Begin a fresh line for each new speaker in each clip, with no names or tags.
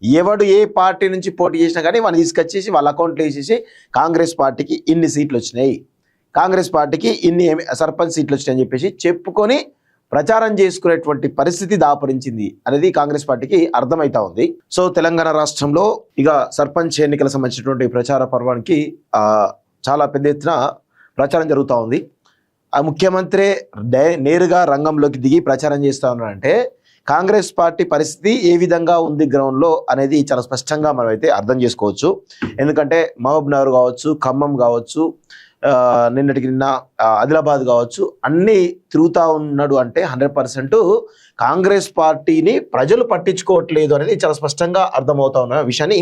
ఎవడు ఏ పార్టీ నుంచి పోటీ చేసినా కానీ వాళ్ళు తీసుకొచ్చేసి వాళ్ళ అకౌంట్లో వేసేసి కాంగ్రెస్ పార్టీకి ఇన్ని సీట్లు వచ్చినాయి, కాంగ్రెస్ పార్టీకి ఇన్ని సర్పంచ్ సీట్లు వచ్చినాయని చెప్పేసి చెప్పుకొని ప్రచారం చేసుకునేటువంటి పరిస్థితి దాపురించింది అనేది కాంగ్రెస్ పార్టీకి అర్థమవుతా ఉంది. సో తెలంగాణ రాష్ట్రంలో ఇక సర్పంచ్ ఎన్నికలకు సంబంధించినటువంటి ప్రచార పర్వానికి చాలా పెద్ద ఎత్తున ప్రచారం జరుగుతూ ఉంది. ఆ ముఖ్యమంత్రి నేరుగా రంగంలోకి దిగి ప్రచారం చేస్తూ ఉన్నారంటే కాంగ్రెస్ పార్టీ పరిస్థితి ఏ విధంగా ఉంది గ్రౌండ్లో అనేది చాలా స్పష్టంగా మనం అయితే అర్థం చేసుకోవచ్చు. ఎందుకంటే మహబూబ్ నగర్ కావచ్చు, ఖమ్మం కావచ్చు, నిన్నటికి నిన్న ఆదిలాబాద్ కావచ్చు, అన్నీ తిరుగుతూ ఉన్నాడు అంటే 100% కాంగ్రెస్ పార్టీని ప్రజలు పట్టించుకోవట్లేదు అనేది చాలా స్పష్టంగా అర్థమవుతా ఉన్న విషయాన్ని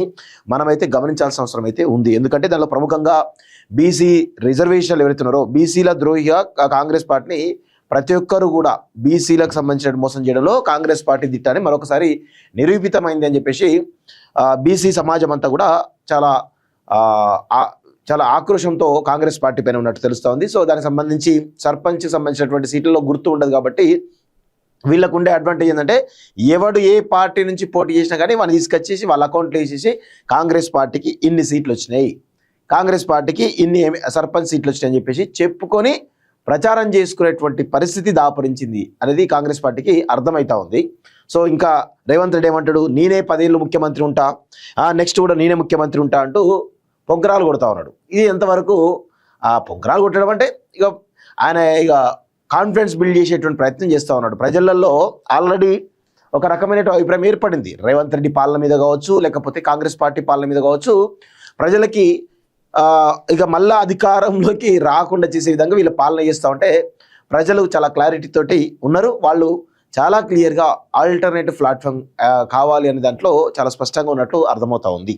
మనమైతే గమనించాల్సిన అవసరం అయితే ఉంది. ఎందుకంటే దానిలో ప్రముఖంగా బీసీ రిజర్వేషన్లు ఎవరైతే ఉన్నారో బీసీల ద్రోహిగా కాంగ్రెస్ పార్టీని ప్రతి ఒక్కరు కూడా బీసీలకు సంబంధించిన మోసం చేయడంలో కాంగ్రెస్ పార్టీ దిట్టాన్ని మరొకసారి నిరూపితమైంది అని చెప్పేసి బీసీ సమాజం అంతా కూడా చాలా ఆక్రోషంతో కాంగ్రెస్ పార్టీ పైన ఉన్నట్టు తెలుస్తూ ఉంది. సో దానికి సంబంధించి సర్పంచ్కి సంబంధించినటువంటి సీట్లలో గుర్తు ఉండదు కాబట్టి వీళ్ళకు ఉండే అడ్వాంటేజ్ ఏంటంటే ఎవడు ఏ పార్టీ నుంచి పోటీ చేసినా కానీ వాళ్ళు తీసుకొచ్చేసి వాళ్ళ అకౌంట్లో వేసేసి కాంగ్రెస్ పార్టీకి ఇన్ని సీట్లు వచ్చినాయి, కాంగ్రెస్ పార్టీకి ఇన్ని సర్పంచ్ సీట్లు వచ్చినాయని చెప్పేసి చెప్పుకొని ప్రచారం చేసుకునేటువంటి పరిస్థితి దాపురించింది అనేది కాంగ్రెస్ పార్టీకి అర్థమవుతా ఉంది. సో ఇంకా రేవంత్ రెడ్డి ఏమంటాడు, నేనే 10 ఏళ్ళు ముఖ్యమంత్రి ఉంటా, నెక్స్ట్ కూడా నేనే ముఖ్యమంత్రి ఉంటా అంటూ పొంగరాలు కొడతా ఉన్నాడు. ఇది ఎంతవరకు పొంగరాలు కొట్టడం అంటే ఇక ఆయన కాన్ఫిడెన్స్ బిల్డ్ చేసేటువంటి ప్రయత్నం చేస్తూ ఉన్నాడు. ప్రజలలో ఆల్రెడీ ఒక రకమైన అభిప్రాయం ఏర్పడింది రేవంత్ రెడ్డి పాలన మీద కావచ్చు, లేకపోతే కాంగ్రెస్ పార్టీ పాలన మీద కావచ్చు. ప్రజలకి ఇక మళ్ళా అధికారంలోకి రాకుండా చేసే విధంగా వీళ్ళ పాలన చేస్తూ ఉంటే ప్రజలు చాలా క్లారిటీ తోటి ఉన్నారు. వాళ్ళు చాలా క్లియర్గా ఆల్టర్నేటివ్ ప్లాట్ఫామ్ కావాలి అనే దాంట్లో చాలా స్పష్టంగా ఉన్నట్టు అర్థమవుతా ఉంది.